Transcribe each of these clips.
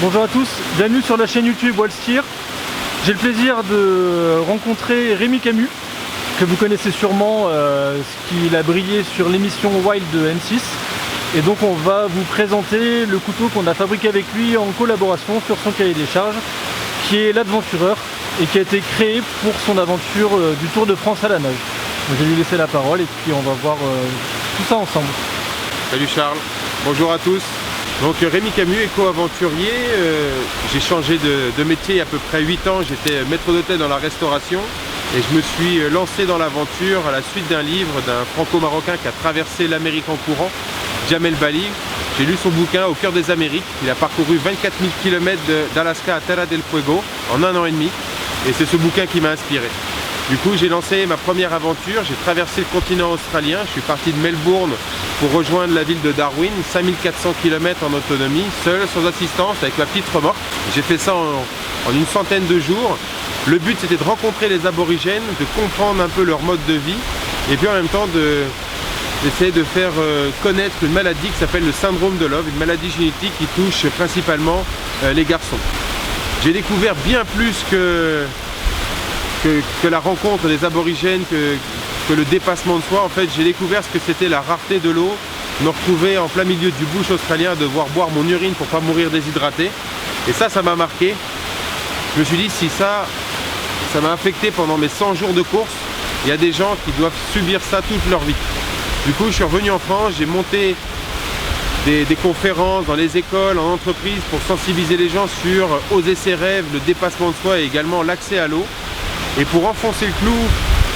Bonjour à tous, bienvenue sur la chaîne YouTube Wildsteer. J'ai le plaisir de rencontrer Rémi Camus, que vous connaissez sûrement, qu'il a brillé sur l'émission Wild de M6. Et donc on va vous présenter le couteau qu'on a fabriqué avec lui en collaboration sur son cahier des charges, qui est l'Adventureur, et qui a été créé pour son aventure du Tour de France à la nage. Donc, je vais lui laisser la parole et puis on va voir tout ça ensemble. Salut Charles, bonjour à tous. Donc Rémi Camus, éco-aventurier, j'ai changé de métier il y a à peu près 8 ans, j'étais maître d'hôtel dans la restauration et je me suis lancé dans l'aventure à la suite d'un livre d'un franco-marocain qui a traversé l'Amérique en courant, Jamel Bali. J'ai lu son bouquin Au cœur des Amériques, il a parcouru 24 000 km d'Alaska à Terra del Fuego en 1 an et demi et c'est ce bouquin qui m'a inspiré. Du coup, j'ai lancé ma première aventure, j'ai traversé le continent australien, je suis parti de Melbourne pour rejoindre la ville de Darwin, 5400 km en autonomie, seul, sans assistance, avec ma petite remorque. J'ai fait ça en une centaine de jours. Le but, c'était de rencontrer les aborigènes, de comprendre un peu leur mode de vie, et puis en même temps d'essayer de faire connaître une maladie qui s'appelle le syndrome de Love, une maladie génétique qui touche principalement les garçons. J'ai découvert bien plus que la rencontre des aborigènes, que le dépassement de soi. En fait, j'ai découvert ce que c'était la rareté de l'eau, me retrouver en plein milieu du bush australien, devoir boire mon urine pour pas mourir déshydraté. Et ça m'a marqué. Je me suis dit, si ça m'a affecté pendant mes 100 jours de course, il y a des gens qui doivent subir ça toute leur vie. Du coup, je suis revenu en France, j'ai monté des conférences dans les écoles, en entreprise, pour sensibiliser les gens sur oser ses rêves, le dépassement de soi et également l'accès à l'eau. Et pour enfoncer le clou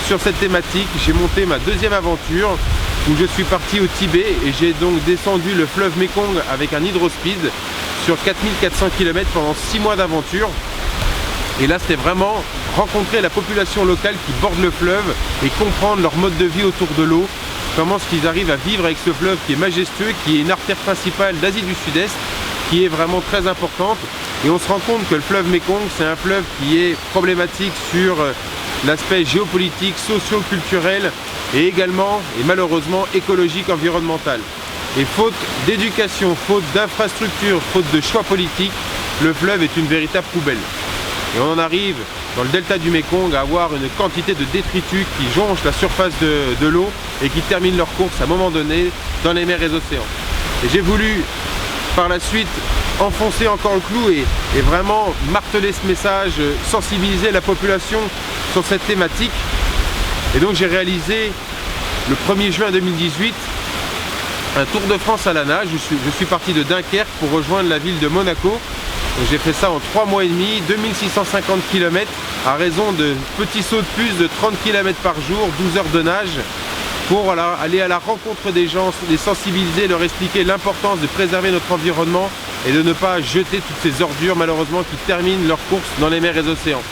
sur cette thématique, j'ai monté ma deuxième aventure où je suis parti au Tibet et j'ai donc descendu le fleuve Mekong avec un hydrospeed sur 4400 km pendant 6 mois d'aventure. Et là, c'était vraiment rencontrer la population locale qui borde le fleuve et comprendre leur mode de vie autour de l'eau, comment est-ce qu'ils arrivent à vivre avec ce fleuve qui est majestueux, qui est une artère principale d'Asie du Sud-Est, qui est vraiment très importante. Et on se rend compte que le fleuve Mekong, c'est un fleuve qui est problématique sur l'aspect géopolitique, socio-culturel et également, et malheureusement, écologique, environnemental. Et faute d'éducation, faute d'infrastructure, faute de choix politiques, le fleuve est une véritable poubelle. Et on en arrive dans le delta du Mekong à avoir une quantité de détritus qui jonchent la surface de l'eau et qui terminent leur course à un moment donné dans les mers et les océans. Et j'ai voulu par la suite enfoncer encore le clou et vraiment marteler ce message, sensibiliser la population sur cette thématique. Et donc j'ai réalisé le 1er juin 2018 un Tour de France à la nage. Je suis parti de Dunkerque pour rejoindre la ville de Monaco. J'ai fait ça en 3 mois et demi, 2650 km à raison de petits sauts de puce de 30 km par jour, 12 heures de nage, pour aller à la rencontre des gens, les sensibiliser, leur expliquer l'importance de préserver notre environnement et de ne pas jeter toutes ces ordures malheureusement qui terminent leur course dans les mers et les océans.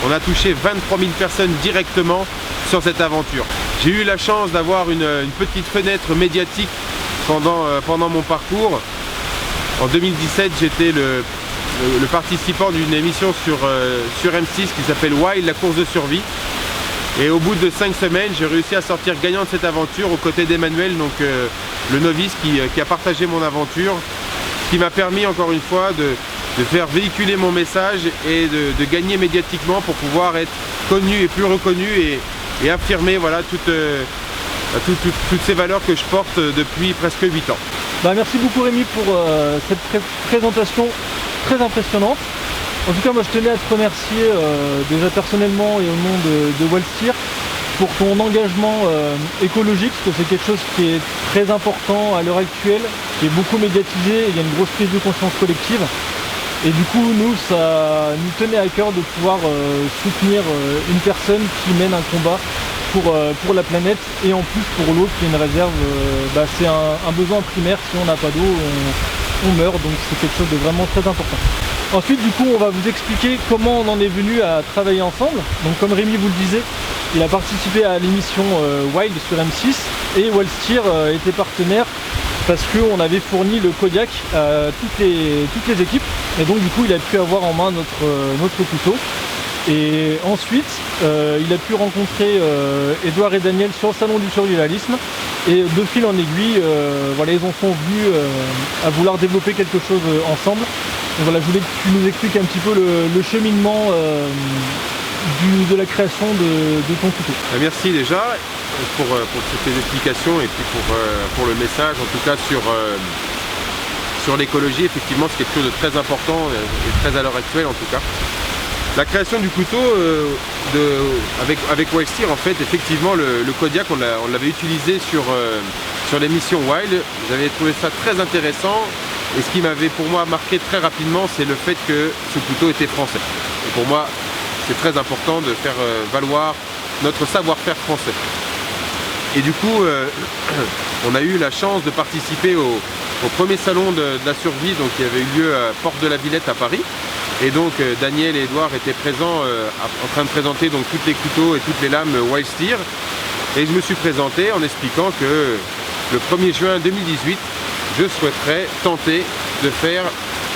On a touché 23 000 personnes directement sur cette aventure. J'ai eu la chance d'avoir une petite fenêtre médiatique pendant mon parcours. En 2017, j'étais le participant d'une émission sur M6 qui s'appelle Wild, la course de survie. Et au bout de 5 semaines, j'ai réussi à sortir gagnant de cette aventure aux côtés d'Emmanuel, donc le novice qui a partagé mon aventure, ce qui m'a permis encore une fois de faire véhiculer mon message et de gagner médiatiquement pour pouvoir être connu et plus reconnu et affirmer voilà, toutes ces valeurs que je porte depuis presque 8 ans. Merci beaucoup Rémi pour cette présentation très impressionnante. En tout cas, moi je tenais à te remercier déjà personnellement et au nom de Wildsteer pour ton engagement écologique, parce que c'est quelque chose qui est très important à l'heure actuelle, qui est beaucoup médiatisé, et il y a une grosse prise de conscience collective. Et du coup, ça nous tenait à cœur de pouvoir soutenir une personne qui mène un combat pour la planète et en plus pour l'eau qui est une réserve, c'est un besoin primaire. Si on n'a pas d'eau, on meurt, donc c'est quelque chose de vraiment très important. Ensuite, du coup, on va vous expliquer comment on en est venu à travailler ensemble. Donc, comme Rémi vous le disait, il a participé à l'émission Wild sur M6 et Wildsteer était partenaire parce qu'on avait fourni le Kodiak à toutes les équipes. Et donc, du coup, il a pu avoir en main notre couteau. Et ensuite, il a pu rencontrer Edouard et Daniel sur le salon du survivalisme. Et de fil en aiguille, voilà, ils en sont venus à vouloir développer quelque chose ensemble. voilà, je voulais que tu nous expliques un petit peu le cheminement de la création de ton couteau. Merci déjà pour toutes tes explications et puis pour le message, en tout cas sur l'écologie. Effectivement, c'est quelque chose de très important et très à l'heure actuelle en tout cas. La création du couteau avec Wild Steer, en fait, effectivement, le Kodiak, on l'avait utilisé sur l'émission Wild. J'avais trouvé ça très intéressant. Et ce qui m'avait pour moi marqué très rapidement, c'est le fait que ce couteau était français. Et pour moi, c'est très important de faire valoir notre savoir-faire français. Et du coup, on a eu la chance de participer au premier salon de la survie, donc qui avait eu lieu à Porte de la Villette à Paris. Et donc Daniel et Edouard étaient présents en train de présenter donc tous les couteaux et toutes les lames Wild Steer. Et je me suis présenté en expliquant que le 1er juin 2018, je souhaiterais tenter de faire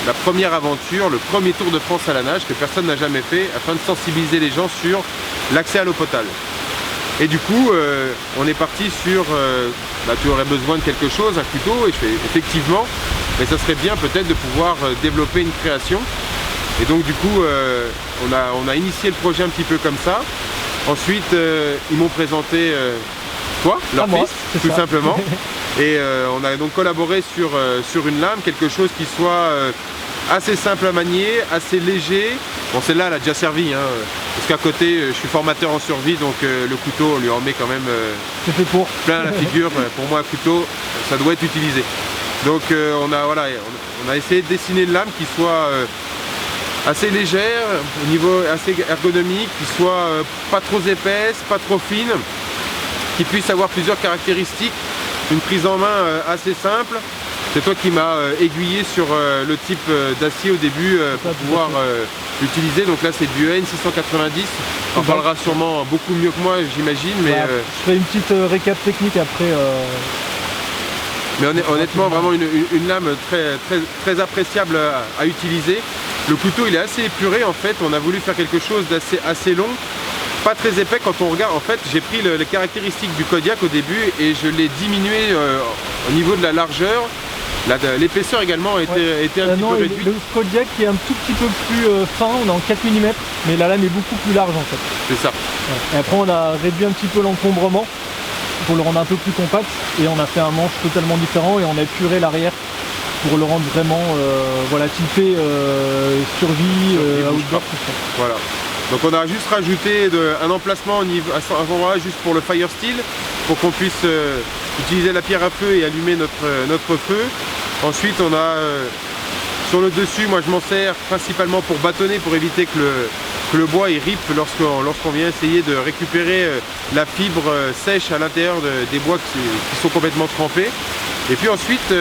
la première aventure, le premier tour de France à la nage que personne n'a jamais fait, afin de sensibiliser les gens sur l'accès à l'eau potable. Et du coup, on est parti sur, tu aurais besoin de quelque chose, un couteau, et je fais effectivement, mais ça serait bien peut-être de pouvoir développer une création. Et donc du coup, on a initié le projet un petit peu comme ça. Ensuite, ils m'ont présenté toi, leur fils, tout simplement. Et on a donc collaboré sur une lame, quelque chose qui soit assez simple à manier, assez léger. Bon, celle-là, elle a déjà servi, hein, parce qu'à côté, je suis formateur en survie, donc le couteau, on lui en met quand même plein la figure. Pour moi, un couteau, ça doit être utilisé. Donc on a essayé de dessiner une lame qui soit assez légère, au niveau assez ergonomique, qui soit pas trop épaisse, pas trop fine, qui puisse avoir plusieurs caractéristiques, une prise en main assez simple. C'est toi qui m'as aiguillé sur le type d'acier au début pour pouvoir l'utiliser. Donc là c'est du N690, on en parlera sûrement beaucoup mieux que moi, j'imagine. Mais je ferai une petite récap technique après. Mais honnêtement, vraiment une lame très appréciable à utiliser. Le couteau il est assez épuré en fait, on a voulu faire quelque chose d'assez assez long, pas très épais. Quand on regarde, en fait j'ai pris les caractéristiques du Kodiak au début et je l'ai diminué au niveau de la largeur. L'épaisseur également a été un petit peu réduite. Le Kodiak est un tout petit peu plus fin, on est en 4 mm, mais la lame est beaucoup plus large en fait. C'est ça. Ouais. Et après on a réduit un petit peu l'encombrement pour le rendre un peu plus compact et on a fait un manche totalement différent et on a épuré l'arrière pour le rendre vraiment typé survie, outdoor, tout ça. Voilà. Donc on a juste rajouté un emplacement à cet endroit juste pour le fire steel, pour qu'on puisse utiliser la pierre à feu et allumer notre feu. Ensuite on a sur le dessus, moi je m'en sers principalement pour bâtonner, pour éviter que le bois il ripe lorsqu'on vient essayer de récupérer la fibre sèche à l'intérieur des bois qui sont complètement trempés. Et puis ensuite,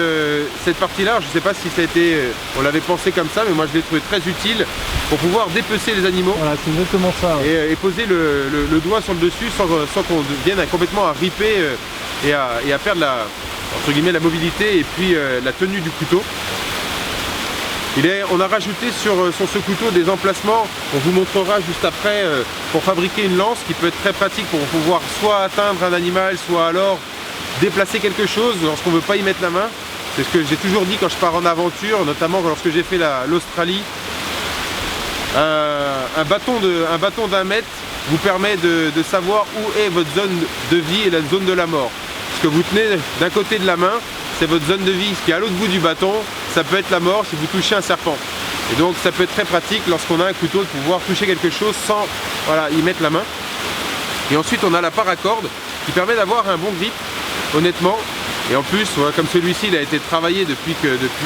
cette partie-là, je ne sais pas si ça a été, on l'avait pensé comme ça, mais moi je l'ai trouvé très utile pour pouvoir dépecer les animaux. Voilà, c'est exactement ça. Ouais. Et poser le doigt sur le dessus sans qu'on vienne complètement à riper et à perdre entre guillemets, la mobilité et puis la tenue du couteau. On a rajouté sur ce couteau des emplacements, on vous montrera juste après, pour fabriquer une lance qui peut être très pratique pour pouvoir soit atteindre un animal, soit alors déplacer quelque chose lorsqu'on ne veut pas y mettre la main. C'est ce que j'ai toujours dit quand je pars en aventure, notamment lorsque j'ai fait l'Australie. Un bâton d'1 mètre vous permet de savoir où est votre zone de vie et la zone de la mort. Ce que vous tenez d'un côté de la main, c'est votre zone de vie. Ce qui est à l'autre bout du bâton, ça peut être la mort si vous touchez un serpent. Et donc ça peut être très pratique lorsqu'on a un couteau de pouvoir toucher quelque chose sans y mettre la main. Et ensuite on a la paracorde qui permet d'avoir un bon grip, honnêtement. Et en plus, comme celui-ci, il a été travaillé depuis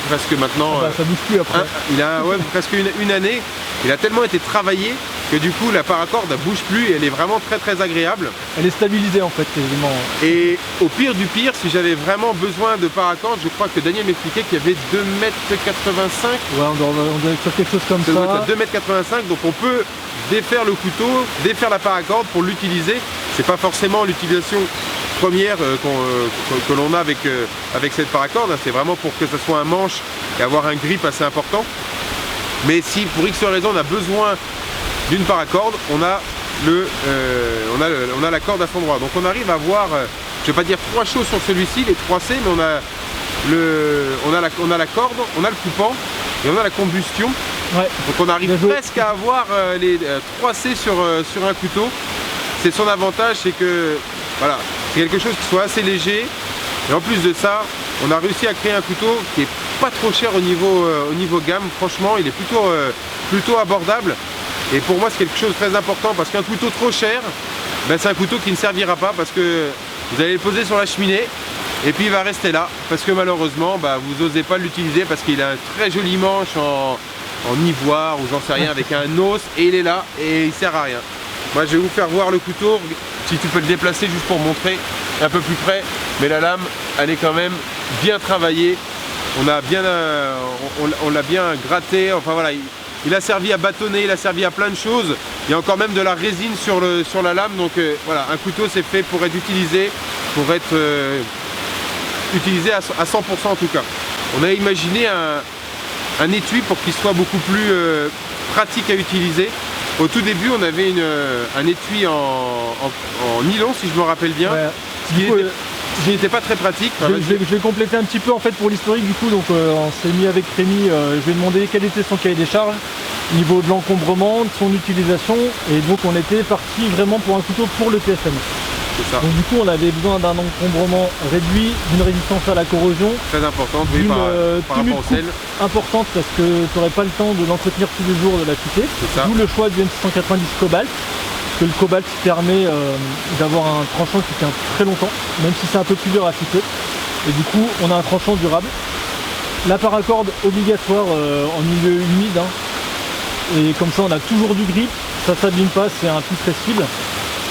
presque maintenant. Ça bouge plus après. Il a presque une année. Il a tellement été travaillé que du coup la paracorde ne bouge plus et elle est vraiment très agréable. Elle est stabilisée en fait quasiment. Et au pire du pire, si j'avais vraiment besoin de paracorde, je crois que Daniel m'expliquait qu'il y avait 2,85 m. Ouais, on doit être sur quelque chose comme ça. 2,85 m, donc on peut défaire le couteau, défaire la paracorde pour l'utiliser. C'est pas forcément l'utilisation première que l'on a avec cette paracorde, c'est vraiment pour que ce soit un manche et avoir un grip assez important. Mais si pour X raison on a besoin d'une paracorde, on a la corde à son endroit. Donc on arrive à avoir, je vais pas dire 3 choses sur celui-ci, les 3C, mais on a la corde, on a le coupant et on a la combustion. Ouais. Donc on arrive presque à avoir les 3C sur un couteau. C'est son avantage, c'est que voilà, c'est quelque chose qui soit assez léger. Et en plus de ça, on a réussi à créer un couteau qui est pas trop cher au niveau gamme. Franchement, il est plutôt abordable. Et pour moi, c'est quelque chose de très important parce qu'un couteau trop cher, ben, c'est un couteau qui ne servira pas parce que vous allez le poser sur la cheminée et puis il va rester là parce que malheureusement, ben, vous n'osez pas l'utiliser parce qu'il a un très joli manche en ivoire ou j'en sais rien avec un os et il est là et il sert à rien. Moi, je vais vous faire voir le couteau. Si tu peux le déplacer juste pour montrer un peu plus près, mais la lame, elle est quand même bien travaillée. On l'a bien gratté. Enfin voilà. Il a servi à bâtonner, il a servi à plein de choses. Il y a encore même de la résine sur la lame. Donc voilà, un couteau c'est fait pour être utilisé, à 100% en tout cas. On a imaginé un étui pour qu'il soit beaucoup plus pratique à utiliser. Au tout début, on avait un étui en nylon, si je me rappelle bien, ouais. Qui n'était pas très pratique. Je vais compléter un petit peu en fait pour l'historique du coup. Donc on s'est mis avec Rémi, je lui ai demandé quel était son cahier des charges, niveau de l'encombrement, de son utilisation, et donc on était parti vraiment pour un couteau pour le TFN. C'est ça. Donc du coup on avait besoin d'un encombrement réduit, d'une résistance à la corrosion. Très importante, oui, par rapport au sel. Importante parce que tu n'aurais pas le temps de l'entretenir tous les jours, de l'affûter. D'où le choix du M690 Cobalt. Parce que le cobalt permet d'avoir un tranchant qui tient très longtemps, même si c'est un peu plus dur à affûter. Et du coup on a un tranchant durable. La paracorde obligatoire en milieu humide. Et comme ça on a toujours du grip, ça ne s'abîme pas, c'est un tout flexible.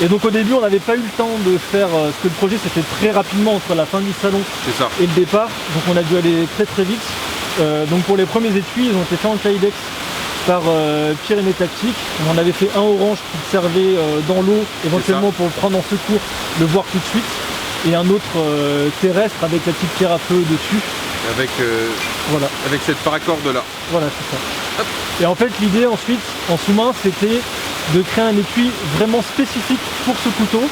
Et donc au début on n'avait pas eu le temps de faire ce que le projet s'est fait très rapidement entre la fin du salon et le départ, donc on a dû aller très vite. Donc pour les premiers étuis, ils ont été faits en Kydex par Pyrénées Tactique. On en avait fait un orange qui servait dans l'eau éventuellement pour le prendre en secours, le voir tout de suite, et un autre terrestre avec la petite pierre à feu dessus. Avec cette paracorde là. Voilà, c'est ça. Hop. Et en fait l'idée ensuite en sous-main c'était de créer un étui vraiment spécifique pour ce couteau,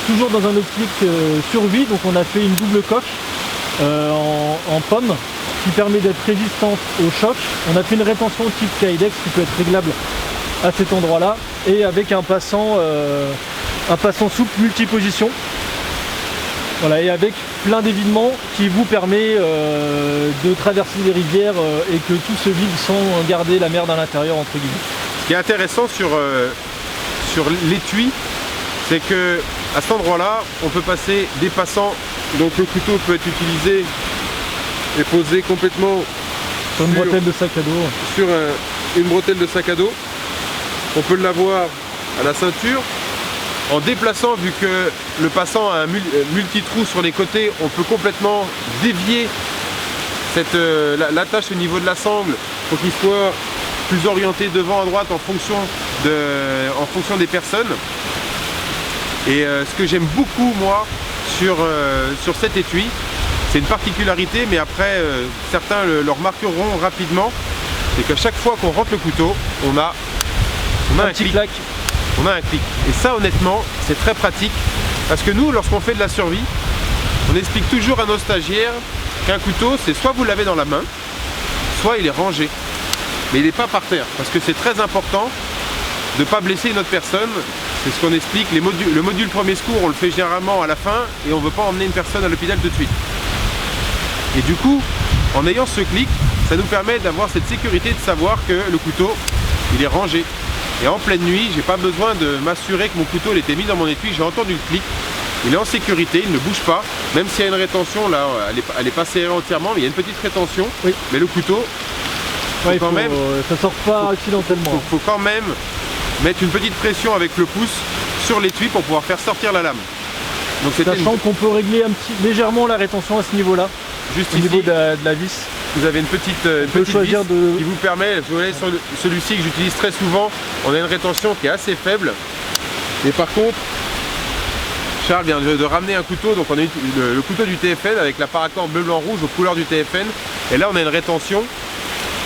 toujours dans un optique survie. Donc on a fait une double coque en pomme qui permet d'être résistante au choc. On a fait une rétention type Kydex qui peut être réglable à cet endroit là, et avec un passant souple multiposition. Voilà, et avec plein d'évidements qui vous permet de traverser des rivières et que tout se vide sans garder la merde à l'intérieur entre guillemets. Ce qui est intéressant sur l'étui, c'est que à cet endroit-là, on peut passer des passants. Donc le couteau peut être utilisé et posé complètement sur une bretelle de sac à dos. Sur une bretelle de sac à dos. On peut l'avoir à la ceinture. En déplaçant, vu que le passant a un multi-trou sur les côtés, on peut complètement dévier l'attache au niveau de la sangle pour qu'il soit plus orienté devant à droite en fonction des personnes. Et ce que j'aime beaucoup moi sur cet étui, c'est une particularité, mais après certains le remarqueront rapidement, c'est qu'à chaque fois qu'on rentre le couteau, on a un petit clic. clac. On a un clic. Et ça honnêtement, c'est très pratique. Parce que nous, lorsqu'on fait de la survie, on explique toujours à nos stagiaires qu'un couteau, c'est soit vous l'avez dans la main, soit il est rangé. Mais il n'est pas par terre. Parce que c'est très important de ne pas blesser une autre personne. C'est ce qu'on explique. Le module premier secours, on le fait généralement à la fin et on ne veut pas emmener une personne à l'hôpital tout de suite. Et du coup, en ayant ce clic, ça nous permet d'avoir cette sécurité de savoir que le couteau, il est rangé. Et en pleine nuit, j'ai pas besoin de m'assurer que mon couteau il était mis dans mon étui, j'ai entendu le clic, il est en sécurité, il ne bouge pas, même s'il y a une rétention, là, elle est pas serrée entièrement, mais il y a une petite rétention, oui. Mais le couteau, ça sort pas accidentellement. Faut quand même mettre une petite pression avec le pouce sur l'étui pour pouvoir faire sortir la lame. Donc sachant qu'on peut régler légèrement la rétention à ce niveau-là, juste au niveau de la vis. Vous avez une petite vis qui vous permet, vous voyez sur celui-ci que j'utilise très souvent, on a une rétention qui est assez faible. Et par contre, Charles vient de ramener un couteau, donc on a le couteau du TFN avec la paracorde bleu, blanc, rouge aux couleurs du TFN. Et là on a une rétention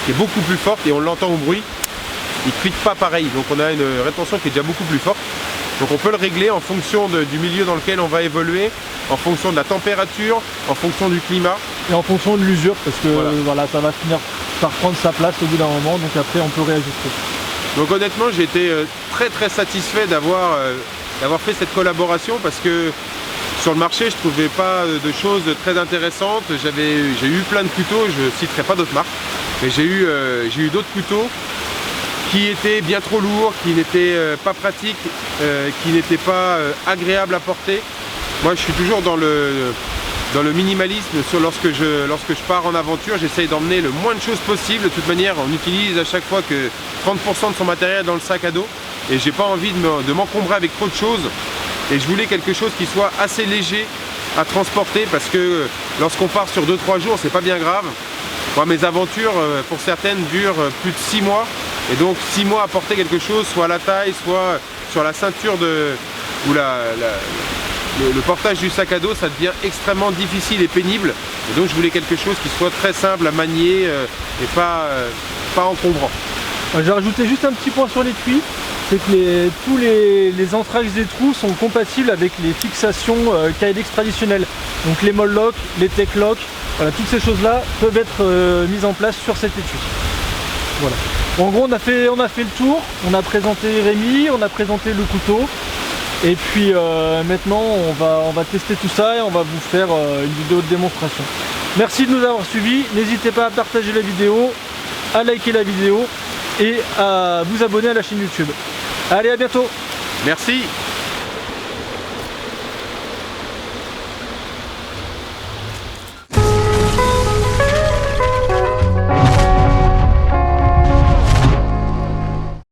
qui est beaucoup plus forte et on l'entend au bruit. Il ne clique pas pareil, donc on a une rétention qui est déjà beaucoup plus forte. Donc on peut le régler en fonction du milieu dans lequel on va évoluer, en fonction de la température, en fonction du climat. Et en fonction de l'usure, parce que voilà, ça va finir va reprendre sa place au bout d'un moment, donc après on peut réajuster. Donc honnêtement, j'ai été très satisfait d'avoir fait cette collaboration parce que sur le marché, je trouvais pas de choses très intéressantes. J'ai eu plein de couteaux, je citerai pas d'autres marques, mais j'ai eu d'autres couteaux qui étaient bien trop lourds, qui n'étaient pas pratiques, qui n'étaient pas agréables à porter. Moi, je suis toujours dans le minimalisme. Lorsque je pars en aventure, j'essaye d'emmener le moins de choses possible. De toute manière, on utilise à chaque fois que 30% de son matériel dans le sac à dos et j'ai pas envie de m'encombrer avec trop de choses. Et je voulais quelque chose qui soit assez léger à transporter parce que lorsqu'on part sur 2-3 jours, c'est pas bien grave. Moi, mes aventures, pour certaines, durent plus de 6 mois. Et donc 6 mois à porter quelque chose, soit à la taille, soit sur la ceinture ou le portage du sac à dos, ça devient extrêmement difficile et pénible. Et donc je voulais quelque chose qui soit très simple à manier et pas encombrant. J'ai rajouté juste un petit point sur l'étui, c'est que tous les entraxes des trous sont compatibles avec les fixations Kydex traditionnelles. Donc les moll lock, les tech lock, voilà, toutes ces choses-là peuvent être mises en place sur cet étui. Voilà. En gros, on a fait le tour, on a présenté Rémi, on a présenté le couteau. Et puis maintenant on va tester tout ça et on va vous faire une vidéo de démonstration. Merci de nous avoir suivis, n'hésitez pas à partager la vidéo, à liker la vidéo et à vous abonner à la chaîne YouTube. Allez, à bientôt. Merci.